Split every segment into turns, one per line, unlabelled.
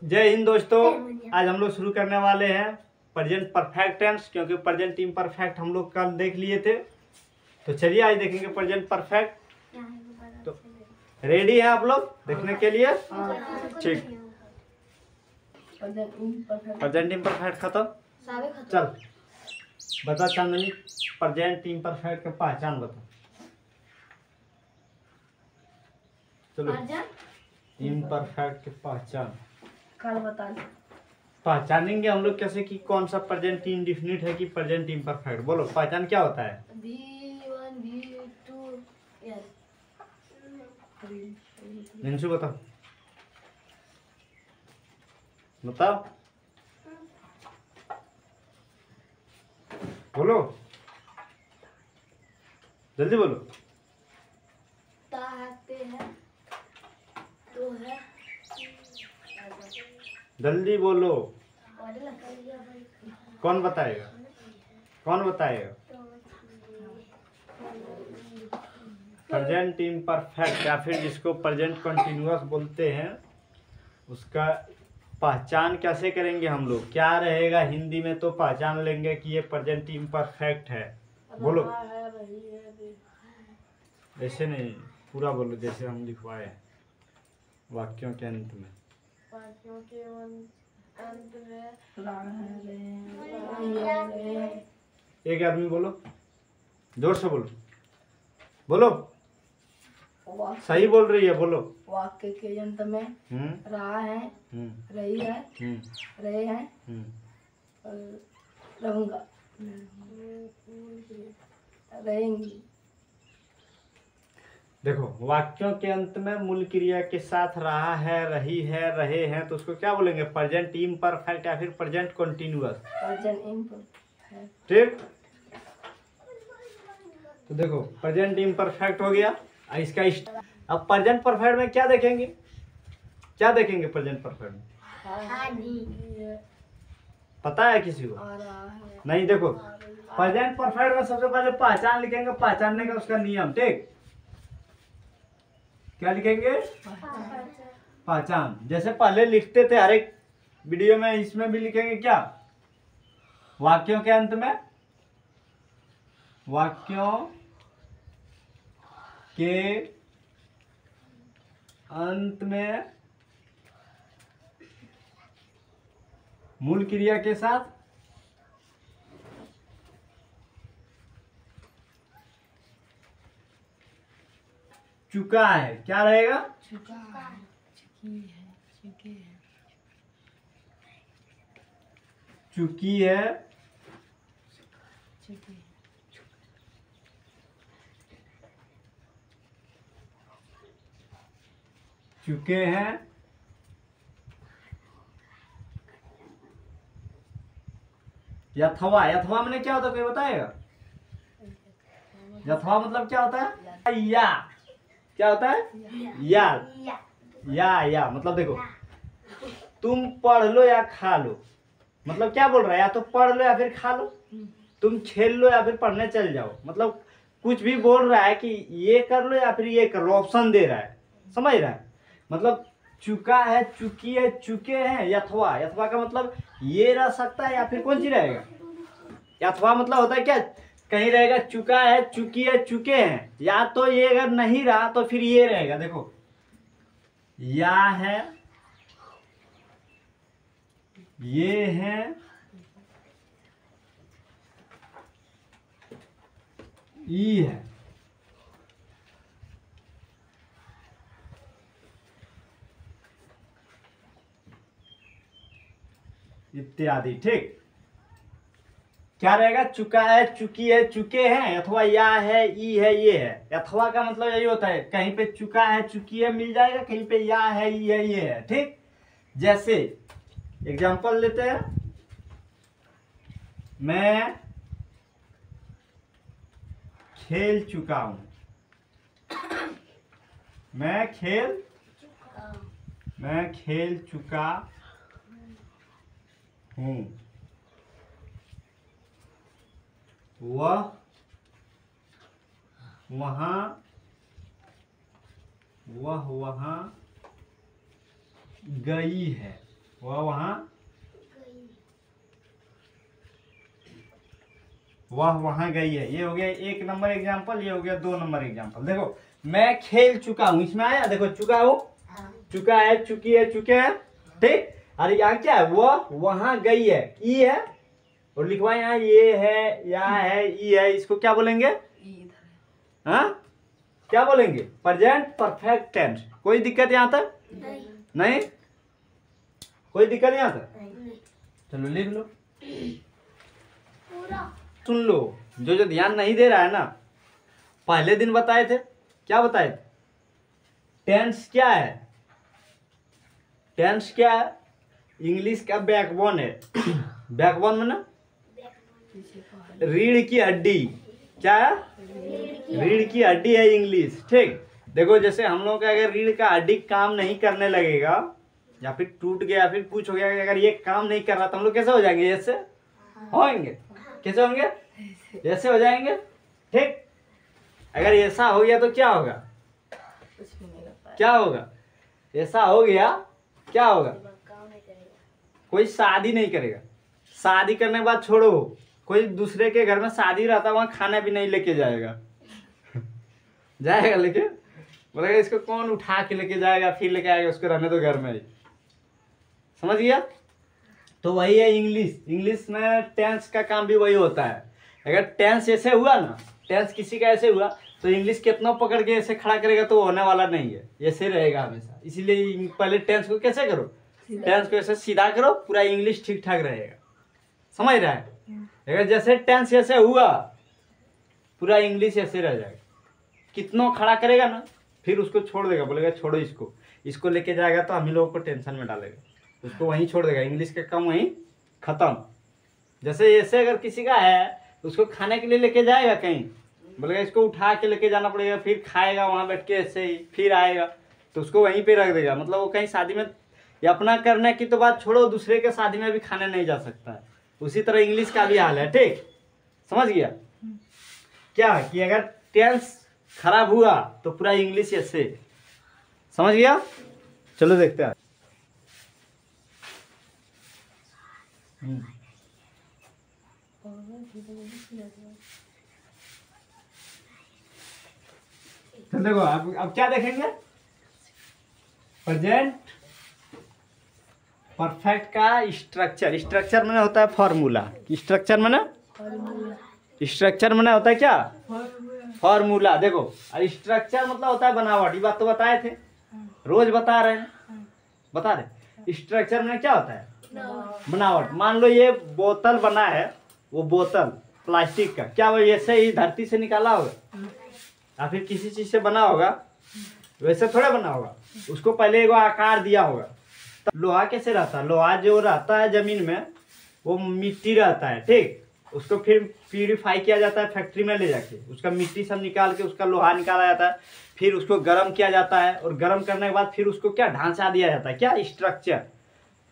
जय हिंद दोस्तों। आज हम लोग शुरू करने वाले हैं प्रेजेंट परफेक्ट टेंस, क्योंकि प्रेजेंट इम्परफेक्ट हम लोग कल देख लिए थे। तो चलिए आज देखेंगे प्रेजेंट परफेक्ट। तो रेडी है आप लोग देखने के लिए? ठीक। प्रेजेंट इम्परफेक्ट खत्म। चल बता चांदनी, प्रेजेंट इम्परफेक्ट की पहचान बता। चलो इम्परफेक्ट की पहचान
कल बता
पहचानेंगे हम लोग कैसे कि कौन सा प्रेजेंट इंडेफिनिट है कि प्रेजेंट इम्परफेक्ट। बोलो पहचान क्या होता है?
V1 V2 yes
निंशु बताओ बताओ बोलो जल्दी बोलो।
ताते हैं तो है
जल्दी बोलो। कौन बताएगा? कौन बताएगा? प्रेजेंट इम्परफेक्ट या फिर जिसको प्रेजेंट कंटिन्यूअस बोलते हैं, उसका पहचान कैसे करेंगे हम लोग? क्या रहेगा हिंदी में तो पहचान लेंगे कि ये प्रेजेंट इम्परफेक्ट है। बोलो ऐसे नहीं, पूरा बोलो जैसे हम लिखवाए वाक्यों के अंत में।
वाक्यों के अंत में
एक आदमी बोलो, जोर से बोलो, बोलो सही बोल रही है, बोलो।
वाक्य के अंत में रहा है, रही है, रहे हैं, रहूंगा, रहेंगी।
देखो वाक्यों के अंत में मूल क्रिया के साथ रहा है, रही है, रहे हैं, तो उसको क्या बोलेंगे? प्रेजेंट इम्परफेक्ट या फिर प्रेजेंट कंटिन्यूअस।
Present imperfect.
ठीक। तो देखो प्रेजेंट इम्परफेक्ट हो गया। इसका अब प्रेजेंट परफेक्ट में क्या देखेंगे? क्या देखेंगे प्रेजेंट परफेक्ट में? पता है किसी को? नहीं। देखो प्रेजेंट परफेक्ट में सबसे पहले पहचान लिखेंगे, पहचानने का उसका नियम। ठीक, क्या लिखेंगे? पहचान। जैसे पहले लिखते थे हर एक वीडियो में, इसमें भी लिखेंगे क्या? वाक्यों के अंत में, वाक्यों के अंत में मूल क्रिया के साथ चुका है। क्या रहेगा?
चुका है, चुकी है, चुके हैं,
चुकी है,
चुके हैं,
चुके हैं, यथवा। यथवा मैंने क्या होता है कोई बताएगा? यथवा मतलब क्या होता है? या। क्या होता है? या मतलब देखो, तुम पढ़ लो या खा लो, मतलब क्या बोल रहा है? या तो पढ़ लो या फिर खा लो, तुम खेल लो या फिर पढ़ने चल जाओ। मतलब कुछ भी बोल रहा है कि ये कर लो या फिर ये कर लो, ऑप्शन दे रहा है। समझ रहा है? मतलब चुका है, चुकी है, चुके हैं, यथवा। यथवा का मतलब ये रह सकता है या फिर कौन सी रहेगा? यथवा मतलब होता है क्या? कहीं रहेगा चुका है, चुकी है, चुके हैं, या तो ये अगर नहीं रहा तो फिर ये रहेगा। देखो या है, ये है, ई है, इत्यादि। ठीक, क्या रहेगा? चुका है, चुकी है, चुके हैं, अथवा या है, ई है, ये है। अथवा का मतलब यही होता है, कहीं पे चुका है, चुकी है मिल जाएगा, कहीं पे या है, ई है, ये है। ठीक, जैसे एग्जांपल लेते हैं, मैं खेल चुका हूं, मैं खेल चुका हूं, वह वहाँ गई है, वह वहां गई है। ये हो गया 1 नंबर एग्जाम्पल, ये हो गया 2 नंबर एग्जाम्पल। देखो मैं खेल चुका हूँ, इसमें आया देखो चुका हूँ, चुका है, चुकी है, चुके हैं, ठीक। अरे यहाँ क्या है, वह वहां गई है, ई है, और लिखवा यहाँ ये है, या है, ई है, इसको क्या बोलेंगे, हाँ क्या बोलेंगे, प्रेजेंट परफेक्ट टेंस। कोई दिक्कत यहाँ तक नहीं, कोई दिक्कत यहाँ तक, चलो लिख लो, सुन लो। जो ध्यान नहीं दे रहा है ना, पहले दिन बताए थे, क्या बताए थे, टेंस क्या है, टेंस क्या है, इंग्लिश का बैकबोन है। बैकबोन में ना रीढ़ की हड्डी, क्या है, रीढ़ की हड्डी है इंग्लिश, ठीक। देखो जैसे हम लोग का अगर रीढ़ का हड्डी काम नहीं करने लगेगा, या फिर टूट गया, फिर कुछ हो गया, अगर ये काम नहीं कर रहा तो हम लोग कैसे हो जाएंगे, ऐसे होंगे, कैसे होंगे, ऐसे हो जाएंगे, ठीक। अगर ऐसा हो गया तो क्या होगा, क्या होगा, ऐसा हो गया क्या होगा, कोई शादी नहीं करेगा। शादी करने के बाद छोड़ो, कोई दूसरे के घर में शादी रहता है, वहां खाना भी नहीं लेके जाएगा। जाएगा लेके, बोलेगा इसको कौन उठा के लेके जाएगा, फिर लेके आएगा, उसको रहने दो घर में ही। समझ गया। तो वही है इंग्लिश, इंग्लिश में टेंस का काम भी वही होता है। अगर टेंस ऐसे हुआ ना, टेंस किसी का ऐसे हुआ तो इंग्लिश कितना पकड़ के ऐसे खड़ा करेगा तो होने वाला नहीं है, ऐसे रहेगा हमेशा। इसीलिए पहले टेंस को कैसे करो, टेंस को ऐसे सीधा करो, पूरा इंग्लिश ठीक ठाक रहेगा। समझ रहा है। अगर जैसे टेंस ऐसे हुआ, पूरा इंग्लिश ऐसे रह जाएगा। कितना खड़ा करेगा ना, फिर उसको छोड़ देगा, बोलेगा छोड़ो इसको, इसको लेके जाएगा तो हम ही लोगों को टेंशन में डालेगा, उसको वहीं छोड़ देगा, इंग्लिश का काम वहीं खत्म। जैसे ऐसे अगर किसी का है, उसको खाने के लिए लेके जाएगा कहीं, बोलेगा इसको उठा के लेके जाना पड़ेगा, फिर खाएगा वहां बैठ के ऐसे ही, फिर आएगा तो उसको वहीं पे रख देगा। मतलब वो कहीं शादी में, या अपना करने की तो बात छोड़ो, दूसरे के शादी में भी खाने नहीं जा सकता है। उसी तरह इंग्लिश का भी हाल है, ठीक। समझ गया क्या, कि अगर टेंस खराब हुआ तो पूरा इंग्लिश ऐसे। समझ गया। चलो देखते हैं। तो देखो अब क्या देखेंगे, प्रेजेंट परफेक्ट का स्ट्रक्चर। स्ट्रक्चर में होता है फॉर्मूला, स्ट्रक्चर में ना, स्ट्रक्चर में होता है क्या, फॉर्मूला। देखो स्ट्रक्चर मतलब होता है बनावट, ये बात तो बताए थे, रोज बता रहे हैं, बता रहे। स्ट्रक्चर में क्या होता है, बनावट। मान लो ये बोतल बना है, वो बोतल प्लास्टिक का, क्या वो ऐसे ही धरती से निकाला होगा या फिर किसी चीज से बना होगा, वैसे थोड़ा बना होगा। उसको पहले एक आकार दिया होगा। लोहा कैसे रहता है, लोहा जो रहता है जमीन में वो मिट्टी रहता है, ठीक। उसको फिर प्यूरिफाई किया जाता है फैक्ट्री में ले जाके, उसका मिट्टी सब निकाल के उसका लोहा निकाला जाता है, फिर उसको गर्म किया जाता है, और गर्म करने के बाद फिर उसको क्या ढांचा दिया जाता है, क्या स्ट्रक्चर,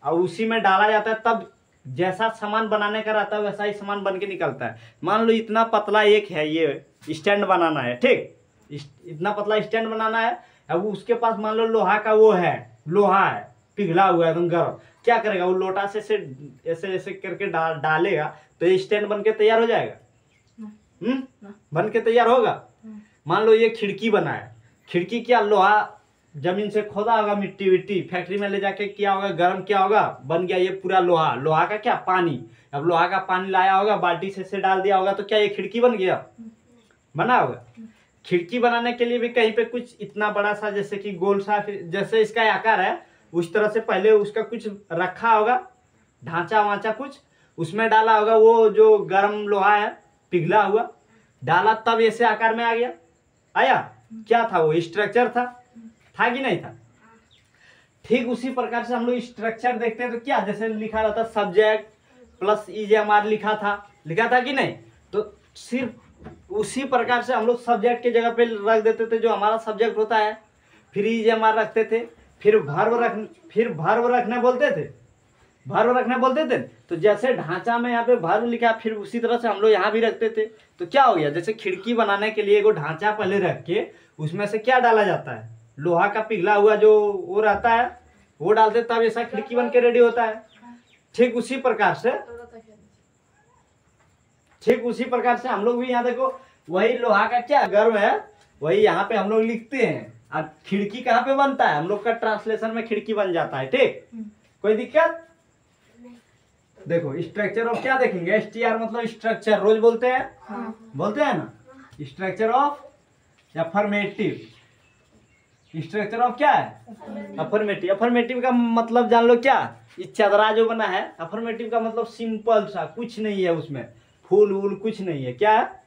और उसी में डाला जाता है। तब जैसा सामान बनाने का रहता है वैसा ही सामान बन के निकलता है। मान लो इतना पतला एक है, ये स्टैंड बनाना है, ठीक। इतना पतला स्टैंड बनाना है, अब उसके पास मान लो लोहा का वो है, लोहा है पिघला हुआ है एकदम गर्म, क्या करेगा वो लोटा से ऐसे ऐसे करके डालेगा तो ये स्टैंड बन के तैयार हो जाएगा। बन के तैयार होगा। मान लो ये खिड़की बना है, खिड़की क्या लोहा जमीन से खोदा होगा, मिट्टी विट्टी फैक्ट्री में ले जाके किया होगा, गर्म किया होगा, बन गया ये पूरा लोहा। लोहा का क्या पानी, अब लोहा का पानी लाया होगा, बाल्टी से डाल दिया होगा तो क्या ये खिड़की बन गया, बना होगा। खिड़की बनाने के लिए भी कहीं पे कुछ इतना बड़ा सा, जैसे कि गोल सा, जैसे इसका आकार है उस तरह से पहले उसका कुछ रखा होगा, ढांचा वांचा कुछ उसमें डाला होगा, वो जो गर्म लोहा है पिघला हुआ डाला, तब ऐसे आकार में आ गया। आया, क्या था वो स्ट्रक्चर था कि नहीं था। ठीक उसी प्रकार से हम लोग स्ट्रक्चर देखते हैं तो क्या, जैसे लिखा रहता सब्जेक्ट प्लस ईजेएमआर लिखा था कि नहीं, तो सिर्फ उसी प्रकार से हम लोग सब्जेक्ट के जगह पे रख देते थे जो हमारा सब्जेक्ट होता है, फिर ईजेएमआर रखते थे, फिर भर्व रखने बोलते थे। तो जैसे ढांचा में यहाँ पे भर्व लिखा, फिर उसी तरह से हम लोग यहाँ भी रखते थे। तो क्या हो गया, जैसे खिड़की बनाने के लिए एगो ढांचा पहले रख के उसमें से क्या डाला जाता है, लोहा का पिघला हुआ जो वो रहता है वो डालते तब ऐसा खिड़की बन के रेडी होता है। ठीक उसी प्रकार से हम लोग भी यहाँ देखो, वही लोहा का क्या गर्व है, वही यहाँ पे हम लोग लिखते हैं। अब खिड़की कहाँ पे बनता है, हम लोग का ट्रांसलेशन में खिड़की बन जाता है। ठीक, कोई दिक्कत? देखो स्ट्रक्चर ऑफ क्या देखेंगे, STR मतलब स्ट्रक्चर, रोज बोलते हैं, बोलते हैं ना। Structure of affirmative, structure of क्या है, अफर्मेटिव। अफर्मेटिव का मतलब जान लो क्या, ये चदरा जो बना है, अफर्मेटिव का मतलब सिंपल सा, कुछ नहीं है उसमें, फूल वूल कुछ नहीं है, क्या है,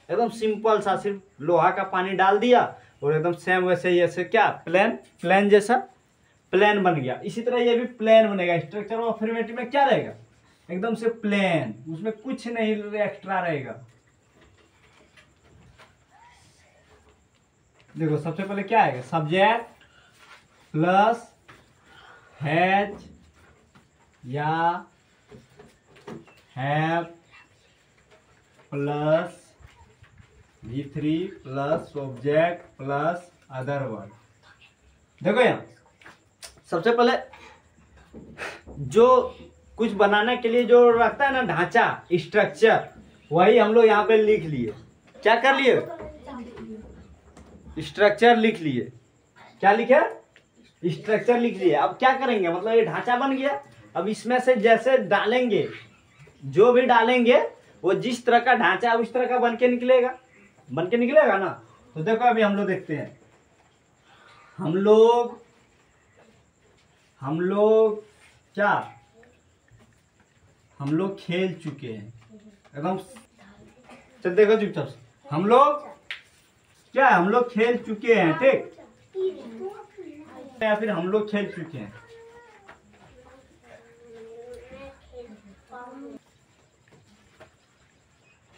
एकदम सिंपल सा, सिर्फ लोहा का पानी डाल दिया और एकदम सेम वैसे ही ऐसे क्या, प्लेन जैसा प्लेन बन गया। इसी तरह ये भी प्लेन बनेगा। स्ट्रक्चर ऑफ अफर्मेटिव में क्या रहेगा, एकदम से प्लेन, उसमें कुछ नहीं एक्स्ट्रा रहेगा। देखो सबसे पहले क्या आएगा, सब्जेक्ट प्लस हैज या have plus V3 plus object plus other word. देखो यहाँ सबसे पहले जो कुछ बनाने के लिए जो रखता है ना ढांचा, स्ट्रक्चर, वही हम लोग यहाँ पे लिख लिए। क्या कर लिए, स्ट्रक्चर लिख लिए। क्या लिखे, स्ट्रक्चर लिख लिए। अब क्या करेंगे, मतलब ये ढांचा बन गया। अब इसमें से जैसे डालेंगे, जो भी डालेंगे वो जिस तरह का ढांचा है उस तरह का बन के निकलेगा ना। तो देखो अभी हम लोग देखते हैं, हम लोग खेल चुके हैं एकदम। चल देखो चुपचाप से, हम लोग खेल चुके हैं। ठीक, या फिर हम लोग खेल चुके हैं।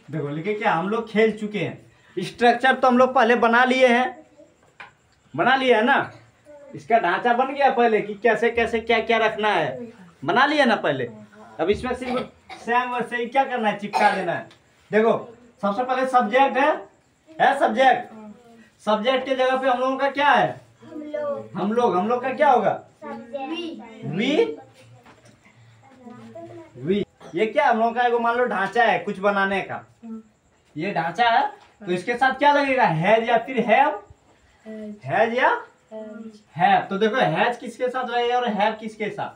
देखो लिखे क्या, हम लोग खेल चुके हैं। स्ट्रक्चर तो हम लोग पहले बना लिए हैं ना। इसका ढांचा बन गया पहले कि कैसे कैसे क्या क्या रखना है, बना लिया ना पहले। अब इसमें सिर्फ सेम वैसे ही क्या करना है, चिपका देना है। देखो सबसे पहले सब्जेक्ट है सब्जेक्ट के जगह पे हम लोगों का क्या है, हम लोग का क्या होगा, वी। ये क्या हम लोगों का एगो मान लो ढांचा है कुछ बनाने का, ये ढांचा है। तो इसके साथ क्या लगेगा, हैज या फिर हैज या हैव। तो देखो हैज किसके साथ लगेगा और हैव किसके साथ,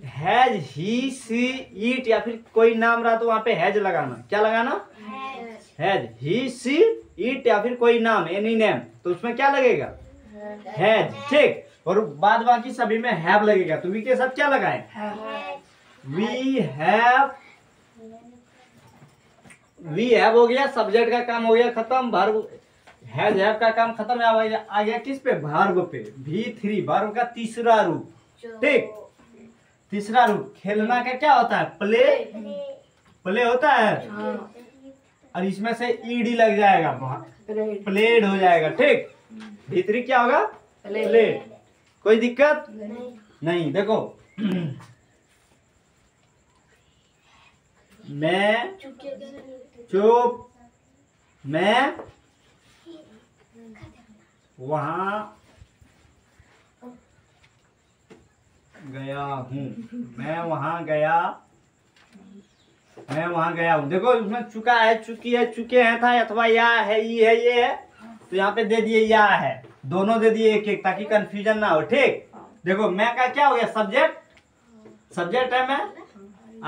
हैज, ही, सी, ईट, या फिर कोई नाम रहा तो वहां पे हैज लगाना। क्या लगाना, हैज, ही, सी, ईट, या फिर कोई नाम, एनी नेम, तो उसमें क्या लगेगा, हैज। ठीक, और बाद बाकी सभी में हैव लगेगा। तो वी के साथ क्या लगाए, वी हैव हो गया, सब्जेक्ट का काम हो गया खत्म। वर्ब हैज हैव का काम खत्म। आ गया किस पे, वर्ब पे, V3 वर्ब का तीसरा रूप। ठीक, तीसरा रूप खेलना का क्या होता है, प्ले होता है। और इसमें से ईडी लग जाएगा, प्लेड हो जाएगा। ठीक, V3 क्या होगा, प्लेड। कोई दिक्कत नहीं। देखो मैं चुप, मैं वहां गया हूँ, मैं वहां गया हूँ। देखो उसमें चुका है, चुकी है, चुके हैं था, अथवा या है, ये है, ये है, तो यहाँ पे दे दिए या है, दोनों दे दिए एक एक, ताकि कंफ्यूजन ना हो। ठीक, देखो मैं का क्या हो गया, सब्जेक्ट है मैं,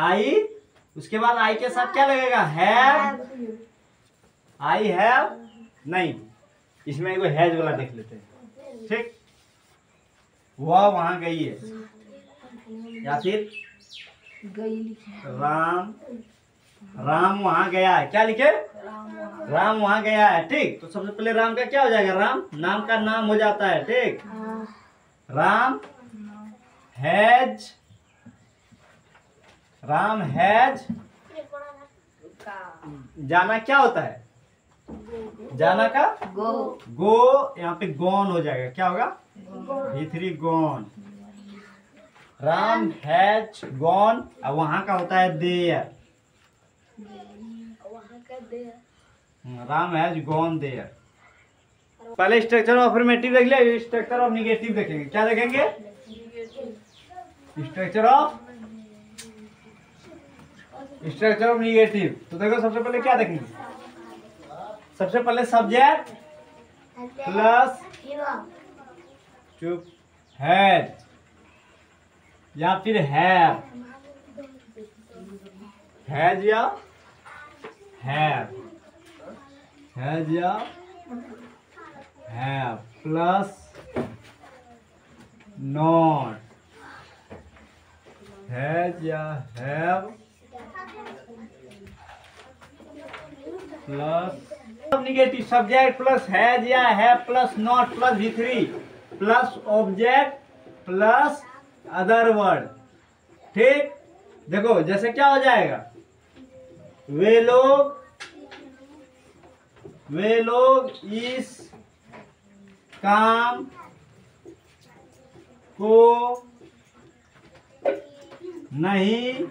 आई, उसके बाद आई के साथ क्या लगेगा, हैव, आई हैव नहीं, इसमें एगो हैज वाला देख लेते हैं। ठीक, वह वहां गई है, या फिर राम वहां गया है। क्या लिखे, राम वहां गया है। ठीक, तो सबसे पहले राम का क्या हो जाएगा, राम नाम का नाम हो जाता है। ठीक, राम हैज जाना क्या होता है, जाना का गो, यहाँ पे गॉन हो जाएगा। क्या होगा, V3 gone. Ram has gone, और वहां का होता है there, Ram has gone there. पहले स्ट्रक्चर ऑफ अफर्मेटिव देख लिया, स्ट्रक्चर ऑफ नेगेटिव देखेंगे। क्या देखेंगे, स्ट्रक्चर ऑफ निगेटिव। तो देखो सबसे पहले क्या देखेंगे, सबसे पहले सब्जेक्ट प्लस चुप हैज या फिर हैव, हैज या हैव, हैज या हैव प्लस नॉट, हैज या have plus negative subject plus has या have plus not plus V3 plus object plus other word. ठीक, देखो जैसे क्या हो जाएगा, वे लोग इस काम को नहीं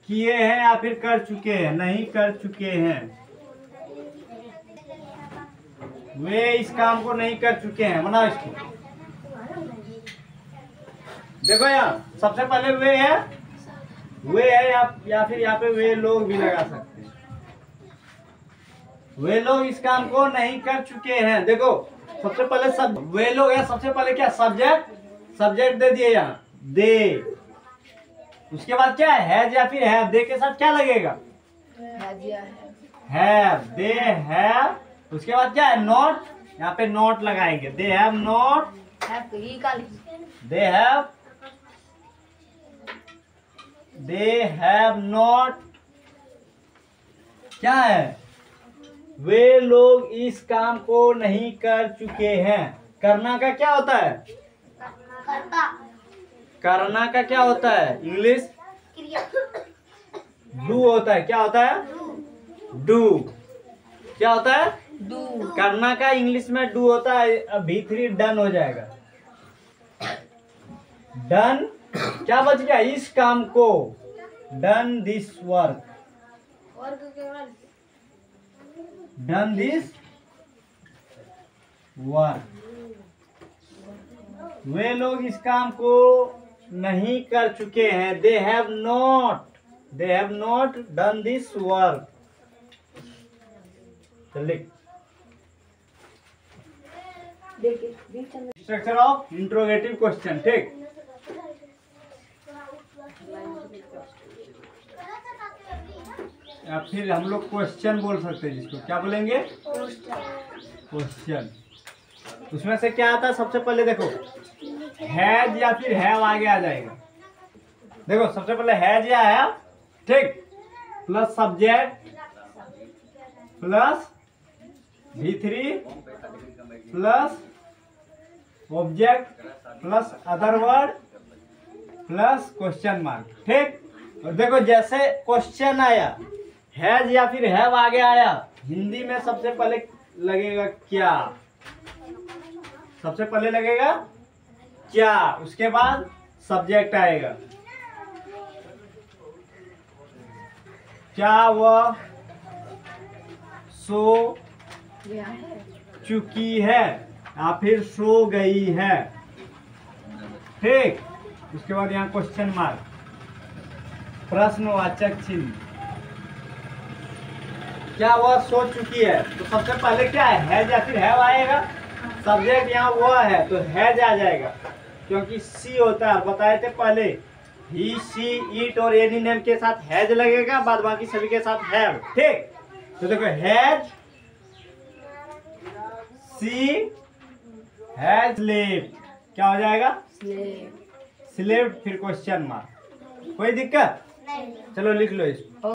किए हैं या फिर कर चुके हैं, नहीं कर चुके हैं। वे इस काम को नहीं कर चुके हैं, बनाओ इसको। देखो यहाँ सबसे पहले वे है या फिर यहाँ पे वे लोग भी लगा सकते हैं। वे लोग इस काम को नहीं कर चुके हैं। देखो सबसे पहले सब वे लोग है, सबसे पहले क्या सब्जेक्ट दे दिए यहाँ, दे। उसके बाद क्या है या फिर हैव, दे के साथ क्या लगेगा, हैव, दे हैव। उसके बाद क्या है, नॉट, यहाँ पे नॉट लगाएंगे, दे have not, they have not क्या है, वे लोग इस काम को नहीं कर चुके हैं। करना का क्या होता है, करना का क्या होता है, इंग्लिश डू होता है। क्या होता है, डू। क्या होता है, डू। करना का इंग्लिश में डू होता है। अब V3 डन हो जाएगा। डन क्या बच गया, इस काम को, done this work, done this work. वे लोग इस काम को नहीं कर चुके हैं, they have not done this work. लिख स्ट्रक्चर ऑफ इंट्रोगेटिव क्वेश्चन। ठीक, या फिर हम लोग क्वेश्चन बोल सकते हैं, जिसको क्या बोलेंगे, क्वेश्चन। उसमें से क्या आता है, सबसे पहले देखो हैज या फिर हैव आगे आ जाएगा। देखो सबसे पहले हैज या हैव, ठीक, plus subject plus V3 plus object plus other word plus question mark. ठीक, और देखो जैसे क्वेश्चन आया, हैज या फिर हैव आगे आया, हिंदी में सबसे पहले लगेगा क्या, सबसे पहले लगेगा क्या, उसके बाद सब्जेक्ट आएगा। क्या वह सो चुकी है या फिर सो गई है। ठीक, उसके बाद यहाँ क्वेश्चन मार्क, प्रश्नवाचक चिन्ह। क्या वह सो चुकी है, तो सबसे पहले क्या है या फिर हैव आएगा। सब्जेक्ट यहाँ वह है तो हैज आ जाएगा, क्योंकि सी होता है, बताए थे पहले, ही सी इट और एनी नेम के साथ हैज लगेगा, बाद बाकी सभी के साथ हैव। ठीक, तो देखो हैज, सी हैज स्लेव्ड, क्या हो जाएगा, स्लेव्ड, फिर क्वेश्चन मार्क। कोई दिक्कत, चलो लिख लो इसको।